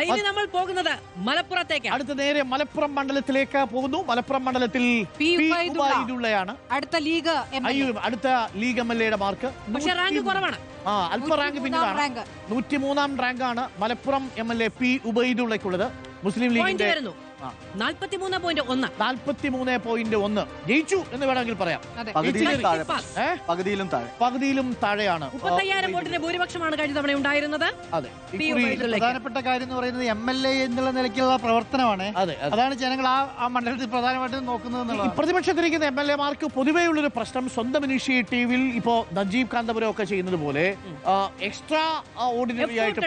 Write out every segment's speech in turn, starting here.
ഇനി നമ്മൾ പോകുന്നത് മലപ്പുറത്തേക്ക്. അടുത്ത നേരെ മലപ്പുറം മണ്ഡലത്തിലേക്ക് പോകുന്നു. മലപ്പുറം മണ്ഡലത്തിൽ ഉബൈദുള്ളയാണ് അടുത്ത ലീഗ് MLA മാർക്ക്. പക്ഷേ റാങ്ക് കുറവാണ്. അല്പ റാങ്ക് പിന്നിലാണ്. 103-ാം റാങ്കാണ് മലപ്പുറം MLA P ഉബൈദുള്ളയ്ക്കുള്ളത്. മുസ്ലിം ലീഗിന്റെ 43.1 ജയിച്ചു എന്ന് വേണമെങ്കിൽ പറയാം. പകുതിയിലും താഴെയാണ്. 35,000 വോട്ടിന്റെ ഭൂരിപക്ഷമാണ് കഴിഞ്ഞ തവണ ഉണ്ടായിരുന്നത്. പ്രധാനപ്പെട്ട കാര്യം എന്ന് പറയുന്നത് MLA എന്നുള്ള നിലയ്ക്കുള്ള പ്രവർത്തനമാണ്. അതാണ് ജനങ്ങൾ ആ മണ്ഡലത്തിൽ പ്രധാനമായിട്ടും നോക്കുന്നത്. പ്രതിപക്ഷത്തിരിക്കുന്ന MLA മാർക്ക് പൊതുവെയുള്ളൊരു പ്രശ്നം സ്വന്തം ഇനീഷ്യേറ്റീവിൽ ഇപ്പോ നജീബ് കാന്തപുരം ഒക്കെ ചെയ്യുന്നത് പോലെ എക്സ്ട്രാ ഓർഡിനറി ആയിട്ട്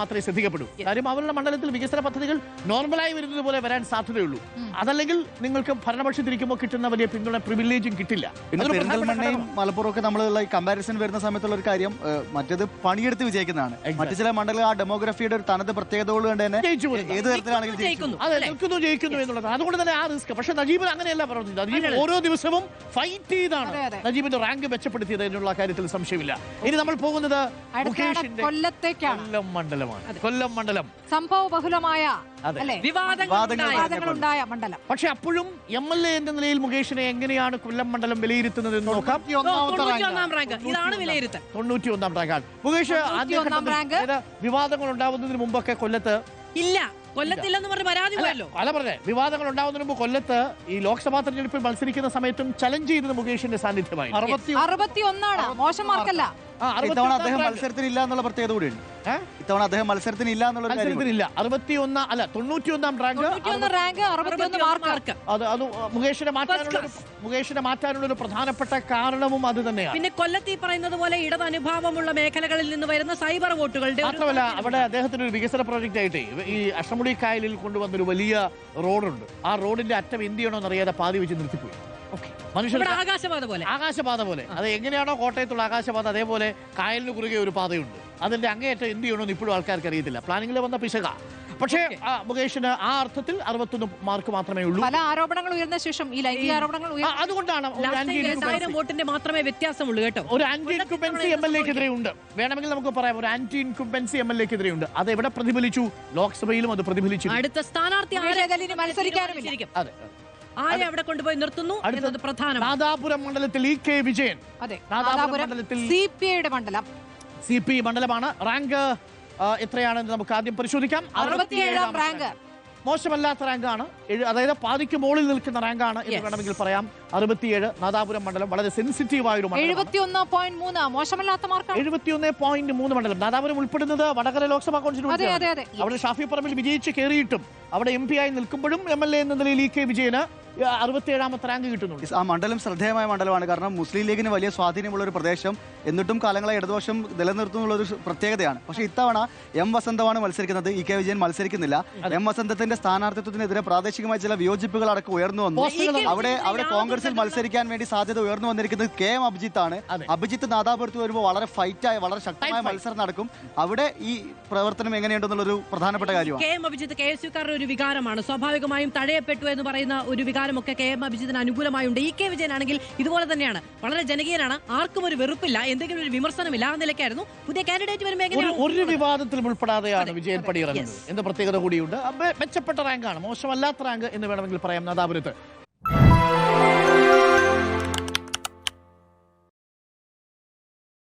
മാത്രമേ ശ്രദ്ധിക്കപ്പെടൂ. കാര്യം അവരുടെ മണ്ഡലത്തിൽ വികസന പദ്ധതികൾ നോർമലായി വരുന്നത് പോലെ വരാൻ സാധ്യതയുള്ളൂ. അതല്ലെങ്കിൽ നിങ്ങൾക്ക് ഭരണപക്ഷത്തിരിക്കുമ്പോൾ കിട്ടുന്ന വലിയ പിന്തുണ പ്രിവിലേജും കിട്ടില്ല. പെരിന്തൽമണ്ണയും മലപ്പുറമൊക്കെ നമ്മളുള്ള കമ്പാരിസൺ വരുന്ന സമയത്തുള്ള ഒരു കാര്യം, മറ്റേത് പണിയെടുത്ത് വിജയിക്കുന്നതാണ്. മറ്റു ചില മണ്ഡലങ്ങൾ ആ ഡെമോഗ്രഫിയുടെ ഒരു തനത് പ്രത്യേകതകൾ കൊണ്ട് തന്നെ ഏത് തരത്തിലാണെങ്കിലും ജയിക്കുന്നു എന്നുള്ളത്. അതുകൊണ്ട് തന്നെ ആ റിസ്ക്. പക്ഷെ നജീബ് അങ്ങനെയല്ല പ്രവർത്തിച്ചത്. നജീബ് ഓരോ ദിവസവും ഫൈറ്റ് ചെയ്താണ് നജീബിന്റെ റാങ്ക് മെച്ചപ്പെടുത്തിയത് എന്നുള്ള കാര്യത്തിൽ സംശയമില്ല. ഇനി നമ്മൾ പോകുന്നത് കൊല്ലം മണ്ഡലമാണ്. കൊല്ലം മണ്ഡലം സംഭവ ബഹുലമായ വിവാദങ്ങളുണ്ടായ മണ്ഡലം. പക്ഷെ അപ്പോഴും MLA എന്ന നിലയിൽ മുകേഷിനെ എങ്ങനെയാണ് കൊല്ലം മണ്ഡലം വിലയിരുത്തുന്നത് എന്ന് നോക്കാം. 91-ാം റാങ്ക്. ഇതാണ് വിലയിരുത്തൽ. 91-ാം റാങ്കാണ്. മുകേഷ് വിവാദങ്ങൾ ഉണ്ടാവുന്നതിന് മുമ്പൊക്കെ കൊല്ലത്ത് കൊല്ലത്തില്ലെന്ന് പറഞ്ഞ് പരാതി പോയല്ലോ. അല്ല പറഞ്ഞേ, വിവാദങ്ങൾ ഉണ്ടാവുന്നതിന് മുമ്പ് കൊല്ലത്ത് ഈ ലോക്സഭാ തെരഞ്ഞെടുപ്പിൽ മത്സരിക്കുന്ന സമയത്തും ചലഞ്ച് ചെയ്തത് മുകേഷിന്റെ സാന്നിധ്യമായി. 61 മോശം മാർക്കല്ല. ഇത്തവണ അദ്ദേഹം മത്സരത്തിനില്ല എന്നുള്ള പ്രത്യേകത കൂടിയുണ്ട്. ഇത്തവണ അദ്ദേഹം മത്സരത്തിനില്ല എന്നുള്ള 91-ാം റാങ്ക്. അത് മുകേഷിനെ മാറ്റാനുള്ള ഒരു പ്രധാനപ്പെട്ട കാരണവും അത് തന്നെയാണ്. പിന്നെ കൊല്ലത്ത് പറയുന്നത് പോലെ ഇടത് അനുഭാവമുള്ള മേഖലകളിൽ നിന്ന് വരുന്ന സൈബർ വോട്ടുകളുടെ മാത്രമല്ല അവിടെ അദ്ദേഹത്തിന് ഒരു വികസന പ്രോജക്റ്റ് ആയിട്ട് ഈ അഷ്ടമുടി കായലിൽ കൊണ്ടുവന്നൊരു വലിയ റോഡുണ്ട്. ആ റോഡിന്റെ അറ്റം എന്ത് ചെയ്യണമെന്ന് അറിയാതെ പാതി വെച്ച് നിർത്തിപ്പോയി. ആകാശപാത പോലെ അത് എങ്ങനെയാണോ കോട്ടയത്തുള്ള ആകാശപാത, അതേപോലെ കായലിന് കുറുകെ ഒരു പാതയുണ്ട്. അതിന്റെ അങ്ങേയറ്റം എന്ത് ചെയ്യണമെന്ന് ഇപ്പോഴും ആൾക്കാർക്ക് അറിയത്തില്ല. പ്ലാനിങ്ങിൽ വന്ന പിശക. പക്ഷേ മുകേഷിന് ആ അർത്ഥത്തിൽ 61 മാർക്ക് മാത്രമേ ഉള്ളൂ. പല ആരോപണങ്ങൾ ഉയർന്ന ശേഷം ഈ ലൈംഗിക ആരോപണങ്ങൾ അതുകൊണ്ടാണ് വോട്ടിന്റെ മാത്രമേ വ്യത്യാസമുള്ളൂ കേട്ടോ. ഒരു ആന്റി ഇൻകുംബൻസി MLA-ക്കെതിരെ ഉണ്ട്. വേണമെങ്കിൽ നമുക്ക് പറയാം ഒരു ആന്റി ഇൻകുംബൻസി MLA-ക്കെതിരെ ഉണ്ട്. അത് എവിടെ പ്രതിഫലിച്ചു? ലോക്സഭയിലും അത് പ്രതിഫലിച്ചു. അടുത്ത സ്ഥാനാർത്ഥി മത്സരിക്കാനും ആരെ അവിടെ കൊണ്ടുപോയി നിർത്തുന്നു എന്നത് പ്രധാനം. നാദാപുരം മണ്ഡലത്തിൽ EK വിജയൻ. CPI മണ്ഡലം. CPI മണ്ഡലമാണ്. റാങ്ക് എത്രയാണെന്ന് നമുക്ക് ആദ്യം പരിശോധിക്കാം. 67-ാം റാങ്ക്. മോശമല്ലാത്ത റാങ്കാണ്. അതായത് പാതിക്ക് മുകളിൽ നിൽക്കുന്ന റാങ്കാണ് എന്ന് വേണമെങ്കിൽ പറയാം. 67 നാദാപുരം മണ്ഡലം വളരെ സെൻസിറ്റീവ് ആയ ഒരു മണ്ഡലം. 71.3 മോശമല്ലാത്ത മാർക്കാണ്. 71.3 മണ്ഡലം. നാദാപുരം ഉൾപ്പെടുന്നത് വടകര ലോക്സഭാ കോൺസ്റ്റിറ്റ്യൂൻസി. അവിടെ ഷാഫി പറമ്പിൽ വിജയിച്ച് കയറിയിട്ടും അവിടെ MP ആയി നിൽക്കുമ്പോഴും MLA എന്ന നിലയിൽ EK വിജയന് 67-ാമത്തെ റാങ്ക് കിട്ടുന്നുണ്ട്. ആ മണ്ഡലം ശ്രദ്ധേയമായ മണ്ഡലമാണ്. കാരണം മുസ്ലിം ലീഗിന് വലിയ സ്വാധീനമുള്ള ഒരു പ്രദേശം, എന്നിട്ടും കാലങ്ങളെ ഇടതുപക്ഷം നിലനിർത്തുന്നുള്ള ഒരു പ്രത്യേകതയാണ്. പക്ഷേ ഇത്തവണ M വസന്തമാണ് മത്സരിക്കുന്നത്. EK വിജയൻ മത്സരിക്കുന്നില്ല. M വസന്തത്തിന്റെ സ്ഥാനാർത്ഥിത്വത്തിനെതിരെ പ്രാദേശികമായ ചില വിയോജിപ്പുകൾ അടക്കം ഉയർന്നു വന്നു. അവിടെ കോൺഗ്രസിൽ മത്സരിക്കാൻ വേണ്ടി സാധ്യത ഉയർന്നു വന്നിരിക്കുന്നത് KM അഭിജിത്ത് ആണ്. അഭിജിത്ത് നാദാപുരത്ത് വരുമ്പോൾ വളരെ ഫൈറ്റായ വളരെ ശക്തമായ മത്സരം നടക്കും. അവിടെ ഈ പ്രവർത്തനം എങ്ങനെയുണ്ടെന്നുള്ളൊരു പ്രധാനപ്പെട്ട കാര്യമാണ്. KM അഭിജിത്ത് KSUക്കാരുടെ ഒരു വികാരമാണ്. സ്വാഭാവികമായും തഴയപ്പെട്ടു എന്ന് പറയുന്ന ഒരു വികാരമൊക്കെ KM അഭിജിത്തിന് അനുകൂലമായുണ്ട്. EK വിജയനാണെങ്കിൽ ഇതുപോലെ തന്നെയാണ്. വളരെ ജനകീയനാണ്. ആർക്കും ഒരു വെറുപ്പില്ല, എന്തെങ്കിലും ഒരു വിമർശനമില്ല ആ നിലയ്ക്കായിരുന്നു. പുതിയ കാൻഡിഡേറ്റ് വരുമ്പോൾ ഒരു വിവാദത്തിലും ഉൾപ്പെടാതെയാണ് വിജയൻ പടിയിറങ്ങുന്നത് എന്ന പ്രത്യേകത കൂടിയുണ്ട്. മെച്ചപ്പെട്ട റാങ്കാണ്, മോശമല്ലാത്ത റാങ്ക് എന്ന് വേണമെങ്കിൽ പറയാം നാദാപുരത്ത്.